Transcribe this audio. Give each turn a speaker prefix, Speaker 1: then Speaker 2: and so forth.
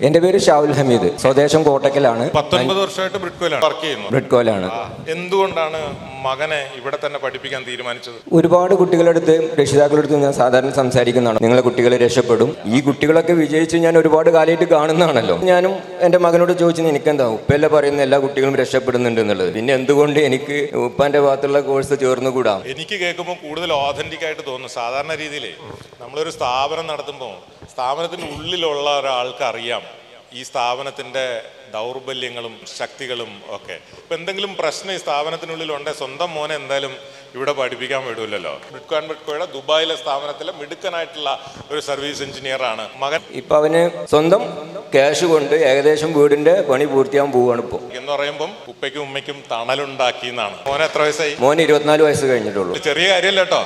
Speaker 1: എന്റെ പേര് ഷാവുൽ ഹമീദ്. സ്വദേശം കോട്ടക്കലാണ്.
Speaker 2: 19 വർഷമായിട്ട് ബ്രിഡ്കോയിലാണ് വർക്ക് ചെയ്യുന്നത്.
Speaker 1: ബ്രിഡ്കോയിലാണ്.
Speaker 2: എന്തുകൊണ്ടാണ് മകനെ ഇവിടെ തന്നെ പഠിപ്പിക്കാൻ തീരുമാനിച്ചത്?
Speaker 1: ഒരുപാട് കുട്ടികളെടുത്ത് രക്ഷിതാക്കളെടുത്ത് ഞാൻ സാധാരണ സംസാരിക്കുന്നതാണ്, നിങ്ങളെ കുട്ടികൾ രക്ഷപ്പെടും, ഈ കുട്ടികളൊക്കെ വിജയിച്ച് ഞാൻ ഒരുപാട് കാലമായിട്ട് കാണുന്നതാണല്ലോ. ഞാനും എൻ്റെ മകനോട് ചോദിച്ചത് എനിക്കെന്താ ഉപ്പയല്ലേ പറയുന്ന എല്ലാ കുട്ടികളും രക്ഷപ്പെടുന്നുണ്ട് എന്നുള്ളത്, പിന്നെ എന്തുകൊണ്ട് എനിക്ക് ഉപ്പാന്റെ ഭാഗത്തുള്ള കോഴ്സ് ചേർന്നുകൂടാ?
Speaker 2: എനിക്ക് കേൾക്കുമ്പോൾ കൂടുതൽ ഓഥന്റിക് ആയിട്ട് തോന്നുന്നു. സാധാരണ രീതിയിൽ നമ്മളൊരു സ്ഥാപനം നടത്തുമ്പോൾ സ്ഥാപനത്തിൻ്റെ ഉള്ളിലുള്ള ഒരാൾക്ക് അറിയാം ഈ സ്ഥാപനത്തിൻ്റെ ദൗർബല്യങ്ങളും ശക്തികളും ഒക്കെ. ഇപ്പം എന്തെങ്കിലും പ്രശ്നം ഈ സ്ഥാപനത്തിനുള്ളിലുണ്ടെങ്കിൽ സ്വന്തം മോനെ എന്തായാലും ഇവിടെ പഠിപ്പിക്കാൻ വിടില്ലല്ലോ. ബ്രിഡ്കോയുടെ ദുബായിലെ സ്ഥാപനത്തിലെ മിടുക്കനായിട്ടുള്ള ഒരു സർവീസ് എഞ്ചിനീയറാണ് മകൻ.
Speaker 1: ഇപ്പം അവന് സ്വന്തം ക്യാഷ് കൊണ്ട് ഏകദേശം വീടിന്റെ പണി പൂർത്തിയാകാൻ പോവുകയാണ് ഇപ്പോൾ.
Speaker 2: എന്ന് പറയുമ്പം ഉപ്പയ്ക്കും ഉമ്മയ്ക്കും തണലുണ്ടാക്കി എന്നാണ്. മോനെ എത്ര വയസ്സായി?
Speaker 1: മോന് 24 വയസ്സ് കഴിഞ്ഞിട്ടുള്ളൂ.
Speaker 2: ചെറിയ കാര്യമല്ല കേട്ടോ.